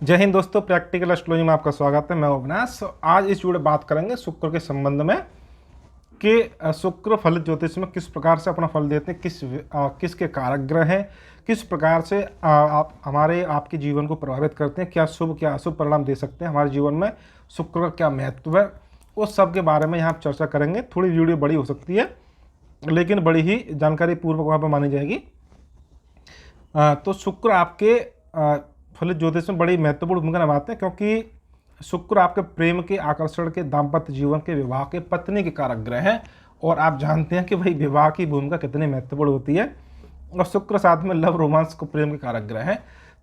जय हिंद दोस्तों, practical astrology में आपका स्वागत है। मैं अविनाश। आज इस वीडियो बात करेंगे शुक्र के संबंध में कि शुक्र फलित ज्योतिष में किस प्रकार से अपना फल देते हैं, किसके कारक ग्रह हैं, किस प्रकार से आप आपके जीवन को प्रभावित करते हैं, क्या शुभ क्या अशुभ परिणाम दे सकते हैं हमारे जीवन में, शुक्र का क्या महत्व है, उस सब के बारे में यहाँ आप चर्चा करेंगे। थोड़ी वीडियो बड़ी हो सकती है लेकिन बड़ी ही जानकारी पूर्वक वहाँ पर मानी जाएगी। तो शुक्र आपके फलित ज्योतिष में बड़ी महत्वपूर्ण भूमिका निभाते हैं, क्योंकि शुक्र आपके प्रेम के, आकर्षण के, दाम्पत्य जीवन के, विवाह के, पत्नी के कारक ग्रह हैं। और आप जानते हैं कि भाई विवाह की भूमिका कितनी महत्वपूर्ण होती है, और शुक्र साथ में लव, रोमांस को, प्रेम के कारक ग्रह हैं।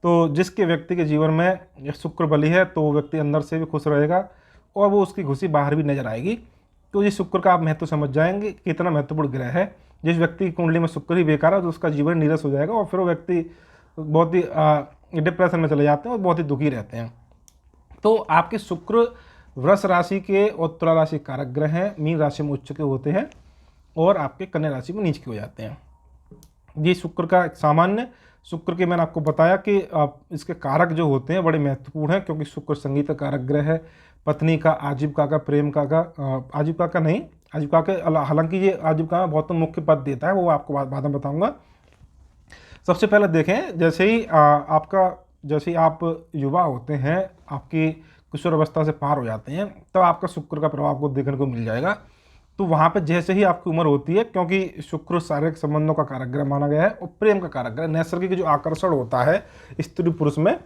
तो जिसके व्यक्ति के जीवन में शुक्र बली है तो वो व्यक्ति अंदर से भी खुश रहेगा और वो उसकी खुशी बाहर भी नजर आएगी। तो ये शुक्र का आप महत्व समझ जाएंगे कि कितना महत्वपूर्ण ग्रह है। जिस व्यक्ति की कुंडली में शुक्र ही बेकार है तो उसका जीवन नीरस हो जाएगा और फिर वो व्यक्ति बहुत ही डिप्रेशन में चले जाते हैं और बहुत ही दुखी रहते हैं। तो आपके शुक्र वृष राशि के और तुला राशि कारक ग्रह हैं। मीन राशि में उच्च के होते हैं और आपके कन्या राशि में नीच के हो जाते हैं। ये शुक्र का एक सामान्य शुक्र के मैंने आपको बताया कि इसके कारक जो होते हैं बड़े महत्वपूर्ण हैं, क्योंकि शुक्र संगीत का कारक ग्रह है, पत्नी का, आजीविका का, प्रेम का, आजीविका का नहीं, आजीविका के हालांकि ये आजीविका में बहुत मुख्य पद देता है, वो आपको बाद में बताऊंगा। सबसे पहले देखें, जैसे ही आप युवा होते हैं, आपकी किशोर अवस्था से पार हो जाते हैं, तब आपका शुक्र का प्रभाव आपको देखने को मिल जाएगा। तो वहाँ पे जैसे ही आपकी उम्र होती है, क्योंकि शुक्र शारीरिक संबंधों का कारक ग्रह माना गया है और प्रेम का कारक ग्रह, नैसर्गिक जो आकर्षण होता है स्त्री पुरुष में,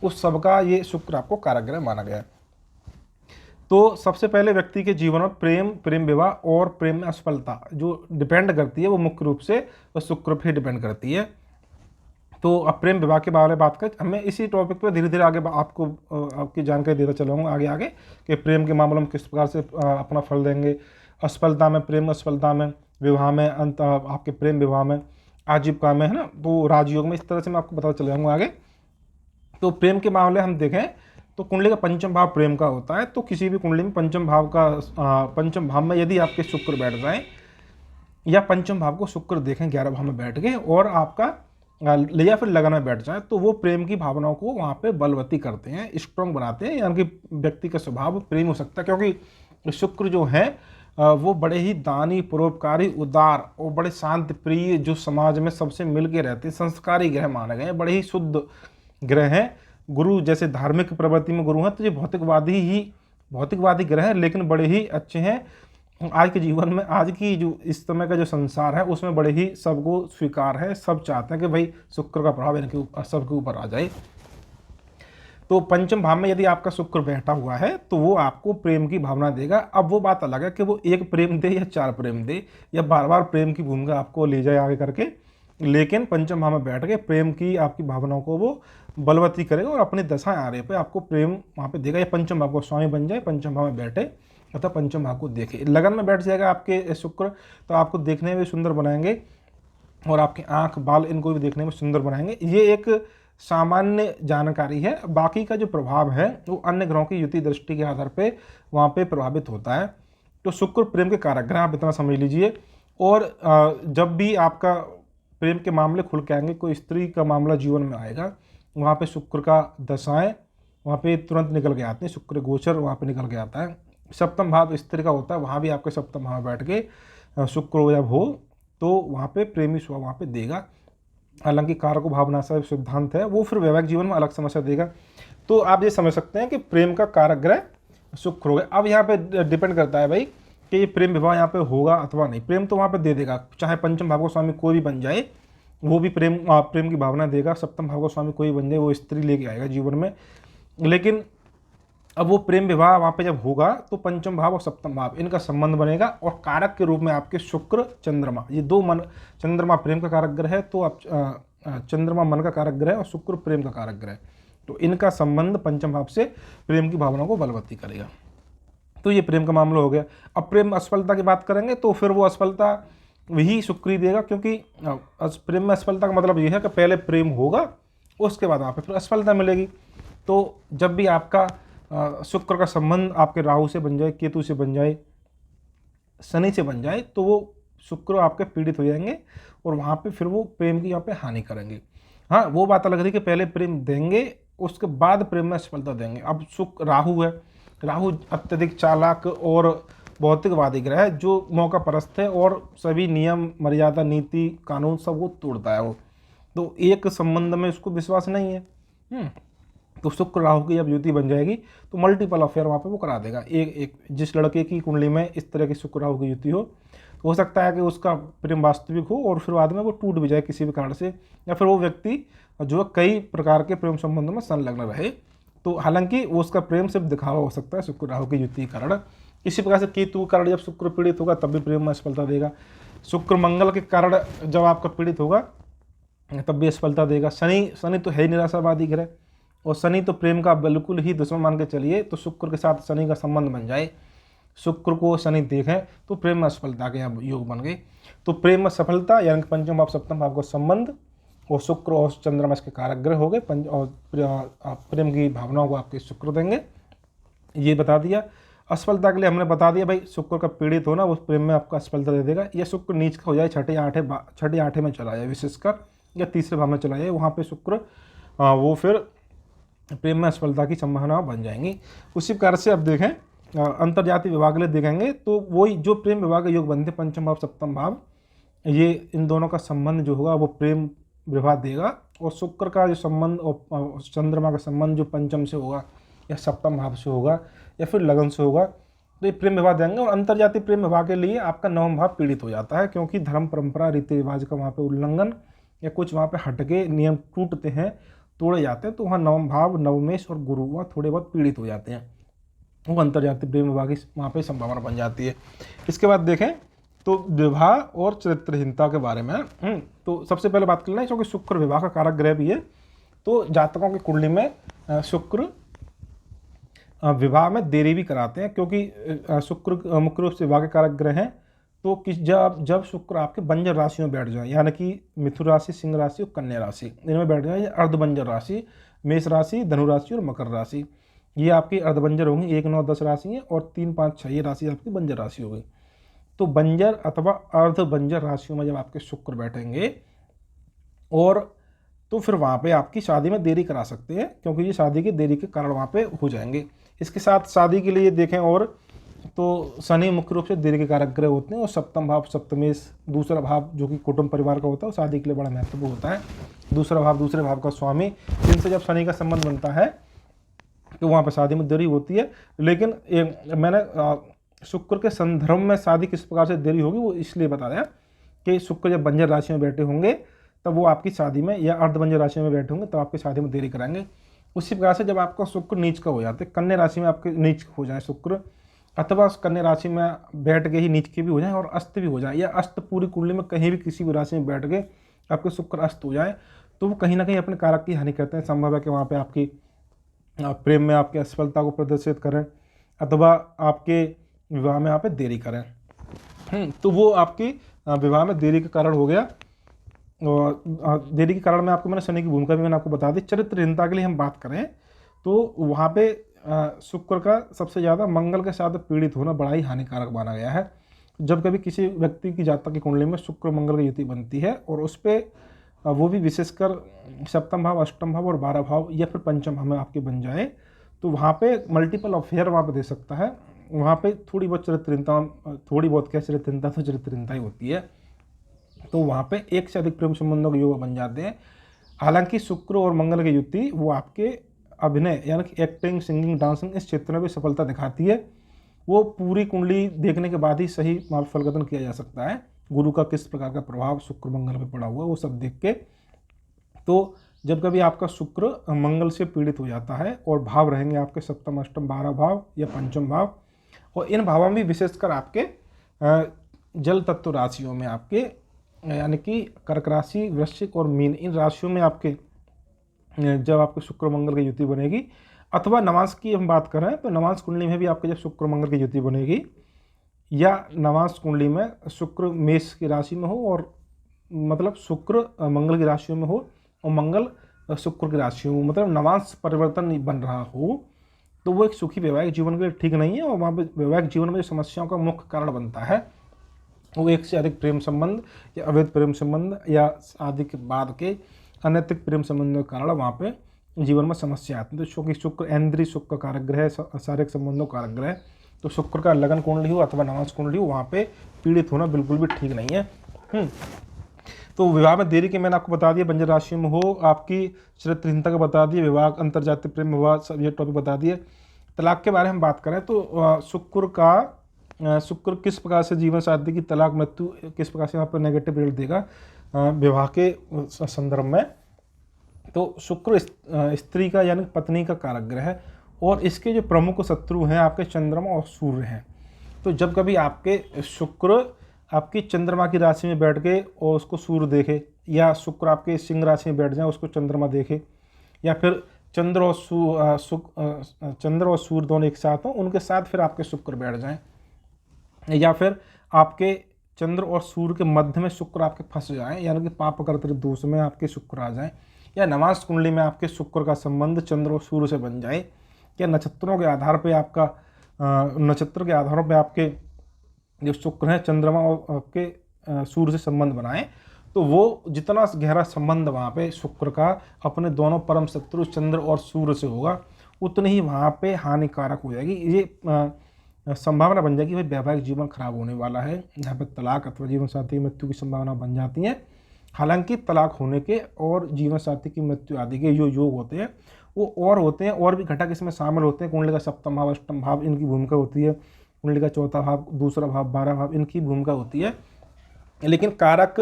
उस सब का ये शुक्र आपको कारक ग्रह माना गया है। तो सबसे पहले व्यक्ति के जीवन में प्रेम विवाह और प्रेम में असफलता जो डिपेंड करती है वो मुख्य रूप से शुक्र पर डिपेंड करती है। तो अब प्रेम विवाह के बारे में बात करें, मैं इसी टॉपिक पर धीरे धीरे आगे आपको आपकी जानकारी देता चलूँगा आगे आगे कि प्रेम के मामलों में किस प्रकार से अपना फल देंगे, असफलता में, प्रेम असफलता में, विवाह में, अंत आपके प्रेम विवाह में, आजीविका में, है ना, तो राजयोग में, इस तरह से मैं आपको बताता चल जाऊँगा आगे। तो प्रेम के मामले हम देखें तो कुंडली का पंचम भाव प्रेम का होता है। तो किसी भी कुंडली में पंचम भाव में यदि आपके शुक्र बैठ जाए या पंचम भाव को शुक्र देखें 11 भाव में बैठ गए और आपका या फिर लगन में बैठ जाए, तो वो प्रेम की भावनाओं को वहाँ पे बलवती करते हैं, स्ट्रॉन्ग बनाते हैं, यानी कि व्यक्ति का स्वभाव प्रेम हो सकता है। क्योंकि शुक्र जो है वो बड़े ही दानी, परोपकारी, उदार और बड़े शांति प्रिय, जो समाज में सबसे मिल के रहते हैं, संस्कारी ग्रह माने गए हैं, बड़े ही शुद्ध ग्रह हैं। गुरु जैसे धार्मिक प्रवृत्ति में गुरु हैं, तो ये भौतिकवादी ग्रह हैं, लेकिन बड़े ही अच्छे हैं। आज के जीवन में, आज की जो इस समय का जो संसार है उसमें बड़े ही सबको स्वीकार है, सब चाहते हैं कि भाई शुक्र का प्रभाव इनके सबके ऊपर आ जाए। तो पंचम भाव में यदि आपका शुक्र बैठा हुआ है तो वो आपको प्रेम की भावना देगा। अब वो बात अलग है कि वो एक प्रेम दे या 4 प्रेम दे या बार बार प्रेम की भूमिका आपको ले जाए आगे करके, लेकिन पंचम भाव में बैठ के प्रेम की आपकी भावनाओं को वो बलवती करेगा और अपनी दशा आ रहे पे आपको प्रेम वहाँ पे देगा। या पंचम भाव को स्वामी बन जाए, पंचम भाव में बैठे अतः पंचम भाव को देखे, लगन में बैठ जाएगा आपके शुक्र, तो आपको देखने में सुंदर बनाएंगे और आपकी आंख, बाल, इनको भी देखने में सुंदर बनाएंगे। ये एक सामान्य जानकारी है। बाकी का जो प्रभाव है वो अन्य ग्रहों की युति दृष्टि के आधार पे वहाँ पे प्रभावित होता है। तो शुक्र प्रेम के कारक ग्रह, आप इतना समझ लीजिए। और जब भी आपका प्रेम के मामले खुल के आएंगे, कोई स्त्री का मामला जीवन में आएगा, वहाँ पे शुक्र का दशाएं वहाँ पे तुरंत निकल के आते हैं, शुक्र गोचर वहाँ पे निकल के आता है। सप्तम भाव स्त्री का होता है, वहाँ भी आपके सप्तम भाव बैठ के शुक्र जब हो तो वहाँ पे प्रेमी स्वभाव वहाँ पे देगा। हालांकि कारक भावना सा सिद्धांत है, वो फिर वैवाहिक जीवन में अलग समस्या देगा। तो आप ये समझ सकते हैं कि प्रेम का कारक ग्रह शुक्र हो गया। अब यहाँ पे डिपेंड करता है भाई कि ये प्रेम विवाह यहाँ पे होगा अथवा नहीं। प्रेम तो वहाँ पे दे देगा, चाहे पंचम भाव को स्वामी कोई भी बन जाए, वो भी प्रेम की भावना देगा। सप्तम भाव को स्वामी कोई बन जाए, वो स्त्री लेके आएगा जीवन में। लेकिन अब वो प्रेम विवाह वहाँ पे जब होगा तो पंचम भाव और सप्तम भाव इनका संबंध बनेगा और कारक के रूप में आपके शुक्र, चंद्रमा, ये दो मन, चंद्रमा प्रेम का कारक ग्रह है, तो आप चंद्रमा मन का कारक ग्रह और शुक्र प्रेम का कारक ग्रह, तो इनका संबंध पंचम भाव से प्रेम की भावनाओं को बलवती करेगा। तो ये प्रेम का मामला हो गया। अब प्रेम असफलता की बात करेंगे तो फिर वो असफलता वही शुक्र ही देगा, क्योंकि प्रेम में असफलता का मतलब ये है कि पहले प्रेम होगा उसके बाद वहाँ पे फिर असफलता मिलेगी। तो जब भी आपका शुक्र का संबंध आपके राहु से बन जाए, केतु से बन जाए, शनि से बन जाए, तो वो शुक्र आपके पीड़ित हो जाएंगे और वहाँ पे फिर वो प्रेम की यहाँ पे हानि करेंगे। हाँ, वो बात अलग थी कि पहले प्रेम देंगे उसके बाद प्रेम में सफलता देंगे। अब शुक्र राहु है, राहु अत्यधिक चालाक और भौतिकवादी ग्रह है, जो मौका परस्त है और सभी नियम मर्यादा नीति कानून सब वो तोड़ता है वो, तो एक संबंध में उसको विश्वास नहीं है। तो शुक्र राहु की जब युति बन जाएगी तो मल्टीपल अफेयर वहाँ पे वो करा देगा। एक जिस लड़के की कुंडली में इस तरह की शुक्र राहु की युति हो, तो हो सकता है कि उसका प्रेम वास्तविक हो और फिर बाद में वो टूट भी जाए किसी भी कारण से, या फिर वो व्यक्ति जो कई प्रकार के प्रेम संबंधों में संलग्न रहे। तो हालांकि वो उसका प्रेम सिर्फ दिखावा हो सकता है शुक्र राहु की युति के कारण। इसी प्रकार से केतु के कारण जब शुक्र पीड़ित होगा तब भी प्रेम में असफलता देगा। शुक्र मंगल के कारण जब आपका पीड़ित होगा तब भी असफलता देगा। शनि तो है निराशावादी ग्रह, और शनि तो प्रेम का बिल्कुल ही दुश्मन मान के चलिए। तो शुक्र के साथ शनि का संबंध बन जाए, शुक्र को शनि देखें तो प्रेम में असफलता के यहाँ योग बन गई। तो प्रेम में सफलता यानी पंचम भाव सप्तम भाव का संबंध, और शुक्र और चंद्रमा के कारक ग्रह हो गए, और प्रेम की भावनाओं को आपके शुक्र देंगे, ये बता दिया। असफलता के लिए हमने बता दिया भाई शुक्र का पीड़ित होना उस प्रेम में आपको असफलता दे देगा। या शुक्र नीच का हो जाए, छठे आठे में चला जाए विशेषकर, या तीसरे भाव में चला जाए, वहाँ पे शुक्र वो फिर प्रेम में असफलता की संभावना बन जाएंगी। उसी प्रकार से अब देखें अंतर्जातीय विवाह के लिए देखेंगे तो वही जो प्रेम विवाह के योग बनते हैं पंचम भाव सप्तम भाव, ये इन दोनों का संबंध जो होगा वो प्रेम विवाह देगा। और शुक्र का जो संबंध और चंद्रमा का संबंध जो पंचम से होगा या सप्तम भाव से होगा या फिर लगन से होगा, तो ये प्रेम विवाह देंगे। और अंतर्जातीय प्रेम विवाह के लिए आपका नवम भाव पीड़ित हो जाता है, क्योंकि धर्म परंपरा रीति रिवाज का वहाँ पे उल्लंघन या कुछ वहाँ पे हटके नियम टूटते हैं, तोड़े जाते हैं, तो वहाँ नवम भाव नवमेश और गुरु वहाँ थोड़े बहुत पीड़ित हो जाते हैं, वो अंतर्जातीय प्रेम विवाह की वहाँ पे संभावना बन जाती है। इसके बाद देखें तो विवाह और चरित्रहीनता के बारे में। तो सबसे पहले बात कर लें, क्योंकि शुक्र विवाह का कारक ग्रह भी है, तो जातकों की कुंडली में शुक्र विवाह में देरी भी कराते हैं, क्योंकि शुक्र मुख्य रूप से विवाह के कारक ग्रह हैं। तो जब शुक्र आपके बंजर राशि में बैठ जाए, यानी कि मिथुन राशि, सिंह राशि और कन्या राशि इनमें बैठ जाए, अर्धबंजर राशि मेष राशि, धनु राशि और मकर राशि, ये आपकी अर्धबंजर होंगी। 1, 9, 10 राशि है, और 3, 5, 6 ये राशि आपकी बंजर राशि हो गई। तो बंजर अथवा अर्धबंजर राशियों में जब आपके शुक्र बैठेंगे, और तो फिर वहाँ पे आपकी शादी में देरी करा सकते हैं, क्योंकि ये शादी की देरी के कारण वहाँ पे हो जाएंगे। इसके साथ शादी के लिए देखें और तो शनि मुख्य रूप से देरी के कारक ग्रह होते हैं, और सप्तम भाव सप्तमेश दूसरा भाव जो कि कुटुंब परिवार का होता है, शादी के लिए बड़ा महत्वपूर्ण होता है। दूसरा भाव दूसरे भाव का स्वामी, जिनसे जब शनि का संबंध बनता है तो वहाँ पर शादी में देरी होती है। लेकिन मैंने शुक्र के संदर्भ में शादी किस प्रकार से देरी होगी वो इसलिए बताया कि शुक्र जब बंजर राशि में बैठे होंगे तब वो आपकी शादी में, या अर्धबंजर राशि में बैठे होंगे तब आपकी शादी में देरी कराएंगे। उसी प्रकार से जब आपका शुक्र नीच का हो जाते, कन्या राशि में आपके नीच हो जाए शुक्र, अथवा कन्या राशि में बैठ के ही नीच के भी हो जाए और अस्त भी हो जाए, या अस्त पूरी कुंडली में कहीं भी किसी भी राशि में बैठ के आपके शुक्र अस्त हो जाए, तो वो कहीं ना कहीं अपने कारक की हानि करते हैं। संभव है कि वहाँ पे आपकी प्रेम में आपकी असफलता को प्रदर्शित करें, अथवा आपके विवाह में आप देरी करें। तो वो आपकी विवाह में देरी के कारण हो गया। और देरी के कारण में आपको मैंने शनि की भूमिका भी मैंने आपको बता दी। चरित्रहीनता के लिए हम बात करें तो वहाँ पे शुक्र का सबसे ज़्यादा मंगल के साथ पीड़ित होना बड़ा ही हानिकारक माना गया है। जब कभी किसी व्यक्ति की जातक की कुंडली में शुक्र मंगल की युति बनती है, और उस पर वो भी विशेषकर सप्तम भाव, अष्टम भाव और 12 भाव या फिर पंचम भाव में आपके बन जाए, तो वहाँ पे मल्टीपल अफेयर वहाँ पे दे सकता है। वहाँ पे थोड़ी बहुत चरित्रहीनता, थोड़ी बहुत क्या चरित्रहीनता, तो चरित्रहीनता ही होती है। तो वहाँ पे एक से अधिक प्रेम संबंधों के योग बन जाते हैं। हालांकि शुक्र और मंगल की युति वो आपके अभिनय यानी कि एक्टिंग, सिंगिंग, डांसिंग इस क्षेत्र में भी सफलता दिखाती है। वो पूरी कुंडली देखने के बाद ही सही फलकथन किया जा सकता है। गुरु का किस प्रकार का प्रभाव शुक्र मंगल पे पड़ा हुआ है वो सब देख के। तो जब कभी आपका शुक्र मंगल से पीड़ित हो जाता है और भाव रहेंगे आपके सप्तम, अष्टम, 12 भाव या पंचम भाव, और इन भावों में विशेषकर आपके जल तत्व राशियों में आपके यानी कि कर्क राशि, वृश्चिक और मीन, इन राशियों में आपके जब आपके शुक्र मंगल की युति बनेगी, अथवा नवांश की हम बात करें तो नवांश कुंडली में भी आपके जब शुक्र मंगल की युति बनेगी, या नवांश कुंडली में शुक्र मेष की राशि में हो, और मतलब शुक्र मंगल की राशियों में हो और मंगल शुक्र की राशियों में, मतलब नवांश परिवर्तन बन रहा हो, तो वो एक सुखी वैवाहिक जीवन के लिए ठीक नहीं है। और वहाँ पर वैवाहिक जीवन में जो समस्याओं का मुख्य कारण बनता है वो एक से अधिक प्रेम संबंध या अवैध प्रेम संबंध या शादी के बाद के अनैतिक प्रेम संबंधों के कारण वहाँ पे जीवन में समस्या आती है। तो क्योंकि शुक्र इंद्रिय सुख का कारक ग्रह है, शारीरिक संबंधों का कारक ग्रह है, तो शुक्र का लगन कुंडली हो अथवा नवांश कुंडली हो, वहाँ पे पीड़ित होना बिल्कुल भी ठीक नहीं है। तो विवाह में देरी के मैंने आपको बता दिया, बंजर राशि में हो, आपकी चरित्रहीनता का बता दिया, विवाह अंतर्जातीय प्रेम विवाह सब ये टॉपिक बता दिए। तलाक के बारे में बात करें तो शुक्र किस प्रकार से जीवन साथी की तलाक मृत्यु किस प्रकार से वहाँ पर नेगेटिव रिजल्ट देगा विवाह के संदर्भ में। तो शुक्र स्त्री का यानी पत्नी का कारक ग्रह है, और इसके जो प्रमुख शत्रु हैं आपके चंद्रमा और सूर्य हैं। तो जब कभी आपके शुक्र आपकी चंद्रमा की राशि में बैठ गए और उसको सूर्य देखे, या शुक्र आपके सिंह राशि में बैठ जाए उसको चंद्रमा देखे, या फिर चंद्र और सूर्य दोनों एक साथ हों, उनके साथ फिर आपके शुक्र बैठ जाएं, या फिर आपके चंद्र और सूर्य के मध्य में शुक्र आपके फंस जाएं, यानी कि पापकर्तृ दोष में आपके शुक्र आ जाएं, या नवांश कुंडली में आपके शुक्र का संबंध चंद्र और सूर्य से बन जाए, या नक्षत्रों के आधार पर आपका नक्षत्र के आधारों पर आपके जो शुक्र है चंद्रमा और आपके सूर्य से संबंध बनाए, तो वो जितना गहरा संबंध वहाँ पे शुक्र का अपने दोनों परम शत्रु चंद्र और सूर्य से होगा, उतनी ही वहाँ पे हानिकारक हो जाएगी। ये संभावना बन जाएगी भाई वैवाहिक जीवन खराब होने वाला है, यहाँ पे तलाक अथवा जीवन साथी की मृत्यु की संभावना बन जाती है। हालांकि तलाक होने के और जीवन साथी की मृत्यु आदि के जो योग होते हैं वो और होते हैं, और भी घटक इसमें शामिल होते हैं। कुंडली का सप्तम भाव, अष्टम भाव, इनकी भूमिका होती है। कुंडली का चौथा भाव, दूसरा भाव, 12 भाव, इनकी भूमिका होती है। लेकिन कारक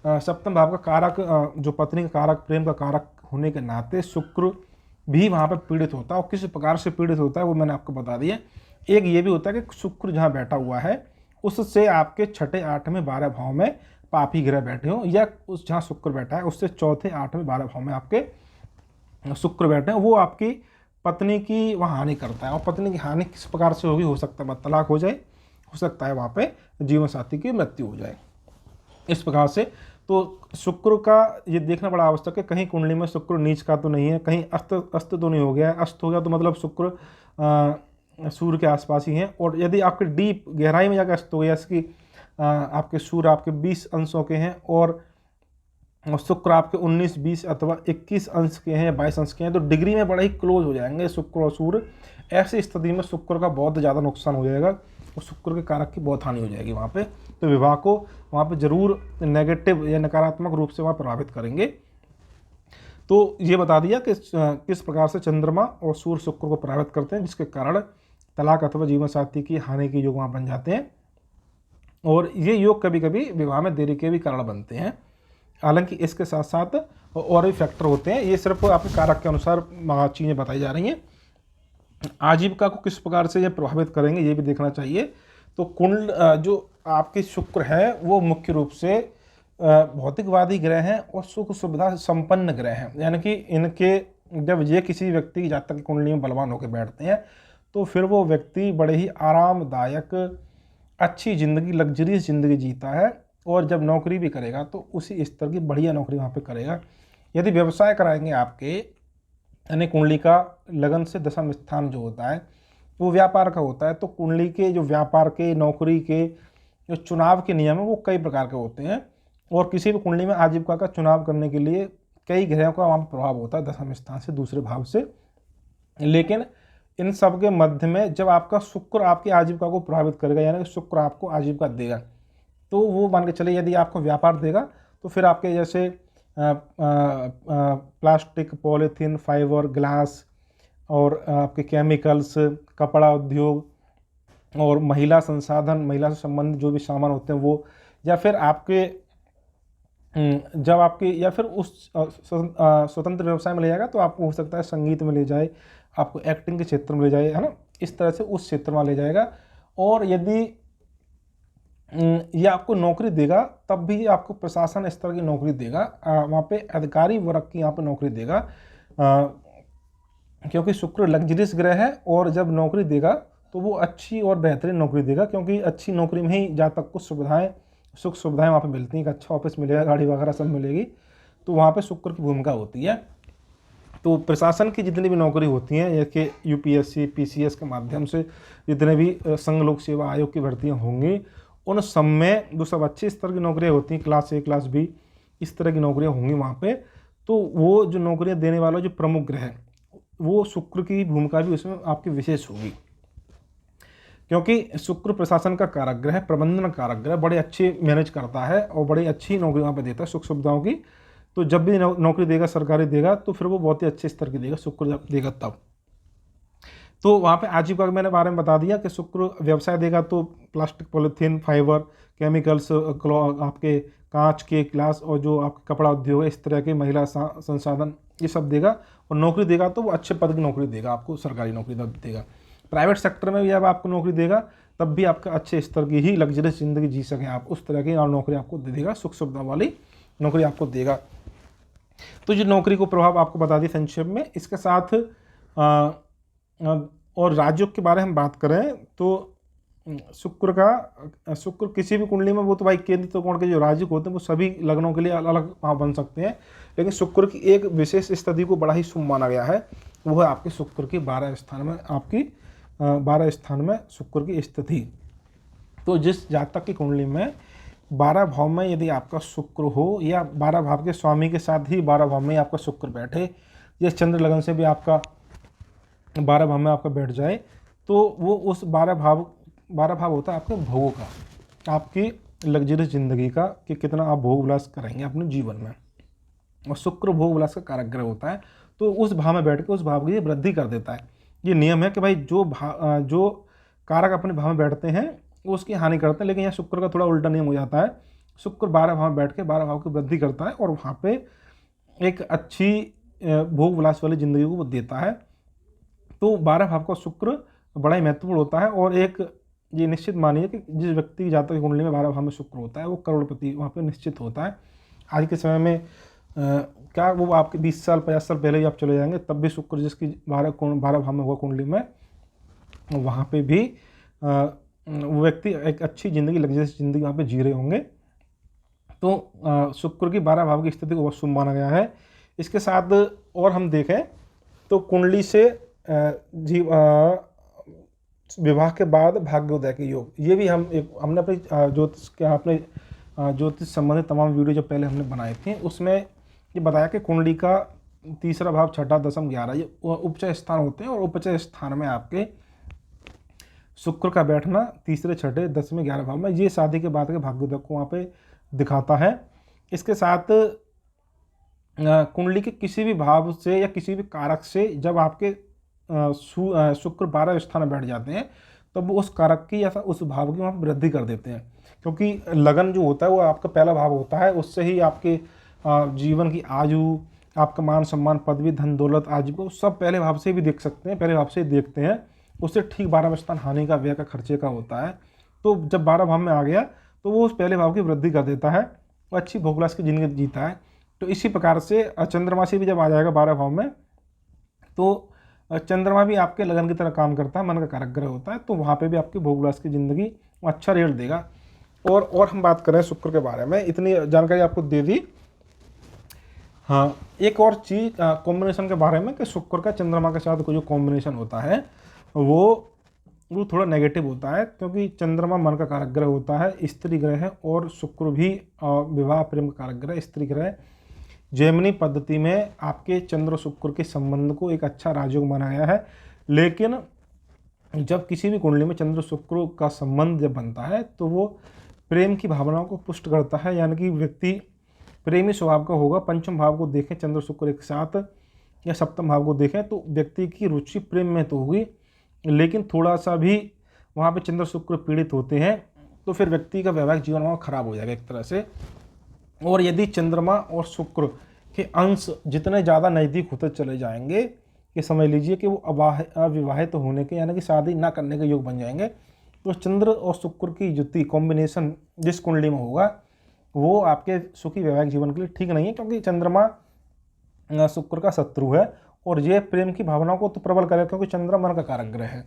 सप्तम भाव का कारक जो पत्नी का कारक, प्रेम का कारक होने के नाते शुक्र भी वहाँ पर पीड़ित होता है, और किस प्रकार से पीड़ित होता है वो मैंने आपको बता दिया। एक ये भी होता है कि शुक्र जहाँ बैठा हुआ है उससे आपके छठे, आठवें, 12 भाव में पापी ग्रह बैठे हों, या उस जहाँ शुक्र बैठा है उससे चौथे, आठवें, 12 भाव में आपके शुक्र बैठे हैं, वो आपकी पत्नी की वहाँ हानि करता है। और पत्नी की हानि किस प्रकार से होगी, हो सकता है तलाक हो जाए, हो सकता है वहाँ पे जीवन साथी की मृत्यु हो जाए। इस प्रकार से तो शुक्र का ये देखना बड़ा आवश्यक है, कहीं कुंडली में शुक्र नीच का तो नहीं है, कहीं अस्त तो नहीं हो गया है। अस्त हो गया तो मतलब शुक्र सूर्य के आसपास ही है, और यदि आपके डीप गहराई में जाकर अस्त हो गया, इसकी आपके सूर्य आपके 20 अंशों के हैं और शुक्र आपके 19, 20 अथवा 21 अंश के हैं या 22 अंश के हैं, तो डिग्री में बड़ा ही क्लोज हो जाएंगे शुक्र और सूर्य। ऐसी स्थिति में शुक्र का बहुत ज़्यादा नुकसान हो जाएगा और शुक्र के कारक की बहुत हानि हो जाएगी वहाँ पे। तो विवाह को वहाँ पे जरूर नेगेटिव या नकारात्मक रूप से वहाँ प्रभावित करेंगे। तो ये बता दिया कि किस प्रकार से चंद्रमा और सूर्य शुक्र को प्रभावित करते हैं, जिसके कारण तलाक अथवा जीवन साथी की हानि के योग वहाँ बन जाते हैं, और ये योग कभी कभी विवाह में देरी के भी कारण बनते हैं। हालांकि इसके साथ साथ और भी फैक्टर होते हैं, ये सिर्फ आपके कारक के अनुसार चीज़ें बताई जा रही हैं। आजीविका को किस प्रकार से ये प्रभावित करेंगे ये भी देखना चाहिए। तो कुंड जो आपके शुक्र है वो मुख्य रूप से भौतिकवादी ग्रह हैं और सुख सुविधा संपन्न ग्रह हैं, यानी कि इनके जब ये किसी व्यक्ति की जातक की कुंडली में बलवान होकर बैठते हैं तो फिर वो व्यक्ति बड़े ही आरामदायक अच्छी ज़िंदगी, लग्जरियस ज़िंदगी जीता है, और जब नौकरी भी करेगा तो उसी स्तर की बढ़िया नौकरी वहाँ पे करेगा। यदि व्यवसाय कराएंगे आपके, यानी कुंडली का लगन से दशम स्थान जो होता है वो व्यापार का होता है, तो कुंडली के जो व्यापार के, नौकरी के जो चुनाव के नियम है वो कई प्रकार के होते हैं, और किसी भी कुंडली में आजीविका का चुनाव करने के लिए कई ग्रहों का वहाँ प्रभाव होता है दशम स्थान से, दूसरे भाव से। लेकिन इन सब के मध्य में जब आपका शुक्र आपकी आजीविका को प्रभावित करेगा, यानी कि शुक्र आपको आजीविका देगा, तो वो मान के चले यदि आपको व्यापार देगा तो फिर आपके जैसे प्लास्टिक, पॉलीथीन, फाइबर, ग्लास और आपके केमिकल्स, कपड़ा उद्योग और महिला संसाधन, महिला से संबंधित जो भी सामान होते हैं वो, या फिर आपके जब आपके या फिर उस स्वतंत्र व्यवसाय में ले जाएगा तो आपको हो सकता है संगीत में ले जाए, आपको एक्टिंग के क्षेत्र में ले जाए, है ना, इस तरह से उस क्षेत्र में ले जाएगा। और यदि ये आपको नौकरी देगा तब भी आपको प्रशासन स्तर की नौकरी देगा, वहाँ पे अधिकारी वर्ग की यहाँ पे नौकरी देगा, क्योंकि शुक्र लग्जरियस ग्रह है, और जब नौकरी देगा तो वो अच्छी और बेहतरीन नौकरी देगा, क्योंकि अच्छी नौकरी में ही जातक को सुविधाएं, सुख सुविधाएं वहाँ पे मिलती हैं, एक अच्छा ऑफिस मिलेगा, गाड़ी वगैरह सब मिलेगी, तो वहाँ पे शुक्र की भूमिका होती है। तो प्रशासन की जितनी भी नौकरी होती हैं, जैसे यूपीएससी, पीसीएस के माध्यम से जितने भी संघ लोक सेवा आयोग की भर्तियाँ होंगी, उन सब में जो सब अच्छे स्तर की नौकरियाँ होती हैं, क्लास ए, क्लास बी, इस तरह की नौकरियाँ होंगी वहाँ पे, तो वो जो नौकरियां देने वाला जो प्रमुख ग्रह है वो शुक्र की भूमिका भी उसमें आपकी विशेष होगी, क्योंकि शुक्र प्रशासन का कारक ग्रह है, प्रबंधन कारक ग्रह, बड़े अच्छे मैनेज करता है और बड़ी अच्छी नौकरी वहाँ पे देता है सुख सुविधाओं की। तो जब भी नौकरी देगा सरकारी देगा तो फिर वो बहुत ही अच्छे स्तर की देगा, शुक्र जब देगा तब। तो वहाँ पे आजीविका के मैंने बारे में बता दिया कि शुक्र व्यवसाय देगा तो प्लास्टिक, पॉलीथीन, फाइबर, केमिकल्स, आपके कांच के ग्लास और जो आपका कपड़ा उद्योग है, इस तरह के महिला संसाधन, ये सब देगा। और नौकरी देगा तो वो अच्छे पद की नौकरी देगा आपको, सरकारी नौकरी तब देगा। प्राइवेट सेक्टर में भी जब आपको नौकरी देगा तब भी आपका अच्छे स्तर की ही लग्जरियस जिंदगी जी सकें आप, उस तरह की और नौकरी आपको दे देगा, सुख सुविधा वाली नौकरी आपको देगा। तो जो नौकरी को प्रभाव आपको बता दी संक्षेप में। इसके साथ और राज्यों के बारे में बात करें तो शुक्र किसी भी कुंडली में, वो तो भाई केंद्र त्रिकोण के जो राज्य होते हैं वो सभी लग्नों के लिए अलग अलग वहाँ बन सकते हैं, लेकिन शुक्र की एक विशेष स्थिति को बड़ा ही शुभ माना गया है, वो है आपके शुक्र की 12 स्थान में, आपकी 12 स्थान में शुक्र की स्थिति। तो जिस जातक की कुंडली में 12 भाव में यदि आपका शुक्र हो, या 12 भाव के स्वामी के साथ ही 12 भाव में आपका शुक्र बैठे, या चंद्र लगन से भी आपका 12 भाव में आपका बैठ जाए, तो वो उस 12 भाव होता है आपके भोगों का, आपकी लग्जरियस जिंदगी का, कि कितना आप भोग विलास करेंगे अपने जीवन में। और शुक्र भोग विलास का कारक ग्रह होता है, तो उस भाव में बैठ के उस भाव की वृद्धि कर देता है। ये नियम है कि भाई जो कारक अपने भाव में बैठते हैं वो उसकी हानि करते हैं, लेकिन यहाँ शुक्र का थोड़ा उल्टा नियम हो जाता है। शुक्र 12 भाव में बैठ के 12 भाव की वृद्धि करता है और वहाँ पे एक अच्छी भोग विलास वाली जिंदगी को वो देता है। तो 12 भाव का शुक्र बड़ा ही महत्वपूर्ण होता है। और एक ये निश्चित मानिए कि जिस व्यक्ति की जातक की कुंडली में 12 भाव में शुक्र होता है वो करोड़पति वहाँ पे निश्चित होता है। आज के समय में क्या वो आपके 20 साल 50 साल पहले ही आप चले जाएंगे, तब भी शुक्र जिसकी 12 भाव में होगा कुंडली में, वहाँ पे भी वो व्यक्ति एक अच्छी ज़िंदगी, लग्जरियस ज़िंदगी वहाँ पे जी रहे होंगे। तो शुक्र की 12 भाव की स्थिति को बहुत शुभ माना गया है। इसके साथ और हम देखें तो कुंडली से विवाह के बाद भाग्योदय के योग, ये भी हमने अपनी ज्योतिष संबंधित तमाम वीडियो जो पहले हमने बनाए थे उसमें ये बताया कि कुंडली का तीसरा भाव, छठा, दसम, 11 ये उपचय स्थान होते हैं, और उपचय स्थान में आपके शुक्र का बैठना तीसरे, छठे, 10वें, 11 भाव में, ये शादी के बाद के भाग्योदय को वहाँ पे दिखाता है। इसके साथ कुंडली के किसी भी भाव से या किसी भी कारक से जब आपके शुक्र 12 स्थान में बैठ जाते हैं तब वो उस कारक की या उस भाव की वहाँ पर वृद्धि कर देते हैं, क्योंकि लगन जो होता है वो आपका पहला भाव होता है, उससे ही आपके जीवन की आयु, आपका मान सम्मान, पदवी, धन दौलत, आजीविका सब पहले भाव से भी देख सकते हैं, पहले भाव से देखते हैं। उससे ठीक 12वां स्थान हानि का, व्यय का, खर्चे का होता है। तो जब 12 भाव में आ गया तो वो उस पहले भाव की वृद्धि कर देता है, वो अच्छी भोग विलास की जिंदगी जीता है। तो इसी प्रकार से चंद्रमा से भी जब आ जाएगा 12 भाव में, तो चंद्रमा भी आपके लगन की तरह काम करता है, मन का कारक ग्रह होता है, तो वहाँ पे भी आपकी भोग विलास की जिंदगी अच्छा रिजल्ट देगा। और हम बात करें शुक्र के बारे में, इतनी जानकारी आपको दे दी। हाँ, एक और चीज़ कॉम्बिनेशन के बारे में कि शुक्र का चंद्रमा के साथ कोई जो कॉम्बिनेशन होता है वो थोड़ा नेगेटिव होता है, क्योंकि चंद्रमा मन का कारक ग्रह होता है, स्त्री ग्रह है, और शुक्र भी विवाह प्रेम का कारक ग्रह, स्त्री ग्रह। जैमिनी पद्धति में आपके चंद्र शुक्र के संबंध को एक अच्छा राजयोग माना गया है, लेकिन जब किसी भी कुंडली में चंद्र शुक्र का संबंध जब बनता है तो वो प्रेम की भावनाओं को पुष्ट करता है, यानी कि व्यक्ति प्रेमी स्वभाव का होगा। पंचम भाव को देखें चंद्र शुक्र एक साथ, या सप्तम भाव को देखें तो व्यक्ति की रुचि प्रेम में तो होगी, लेकिन थोड़ा सा भी वहाँ पे चंद्र शुक्र पीड़ित होते हैं तो फिर व्यक्ति का वैवाहिक जीवन वहाँ खराब हो जाएगा एक तरह से। और यदि चंद्रमा और शुक्र के अंश जितने ज़्यादा नज़दीक होते चले जाएंगे कि समझ लीजिए कि वो अविवाहित होने के, यानी कि शादी ना करने के योग बन जाएंगे, तो चंद्र और शुक्र की युति कॉम्बिनेशन जिस कुंडली में होगा वो आपके सुखी वैवाहिक जीवन के लिए ठीक नहीं है, क्योंकि चंद्रमा शुक्र का शत्रु है और ये प्रेम की भावनाओं को तो प्रबल करेगा, क्योंकि चंद्र मन का कारक ग्रह है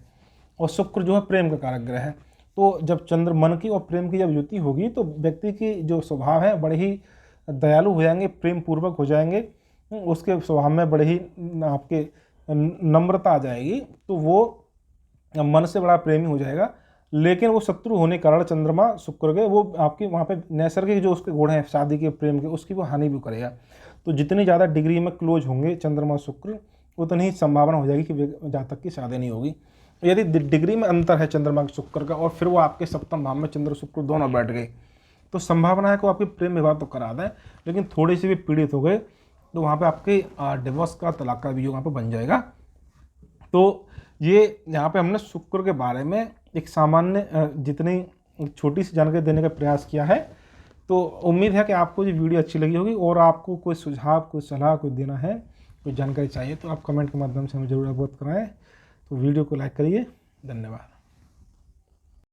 और शुक्र जो है प्रेम का कारक ग्रह है। तो जब चंद्र मन की और प्रेम की जब युति होगी तो व्यक्ति की जो स्वभाव है बड़े ही दयालु हो जाएंगे, प्रेम पूर्वक हो जाएंगे, उसके स्वभाव में बड़े ही आपके नम्रता आ जाएगी, तो वो मन से बड़ा प्रेमी हो जाएगा। लेकिन वो शत्रु होने के कारण चंद्रमा शुक्र के वो आपके वहाँ पे नैसर्गिक जो उसके गुण हैं शादी के, प्रेम के, उसकी वो हानि भी करेगा। तो जितनी ज़्यादा डिग्री में क्लोज होंगे चंद्रमा शुक्र, उतनी ही संभावना हो जाएगी कि जातक की शादी नहीं होगी। यदि डिग्री में अंतर है चंद्रमा शुक्र का और फिर वो आपके सप्तम भाव में चंद्र शुक्र दोनों बैठ गए, तो संभावना है कि वो आपकी प्रेम विवाह तो करा दें, लेकिन थोड़े से भी पीड़ित हो गए तो वहाँ पे आपके डिवोर्स का, तलाक का भी वहाँ पे बन जाएगा। तो ये यहाँ पे हमने शुक्र के बारे में एक सामान्य जितनी छोटी सी जानकारी देने का प्रयास किया है। तो उम्मीद है कि आपको ये वीडियो अच्छी लगी होगी, और आपको कोई सुझाव, कोई सलाह, कोई देना है, कोई जानकारी चाहिए तो आप कमेंट के माध्यम से हमें ज़रूर अवगत कराएं। तो वीडियो को लाइक करिए। धन्यवाद।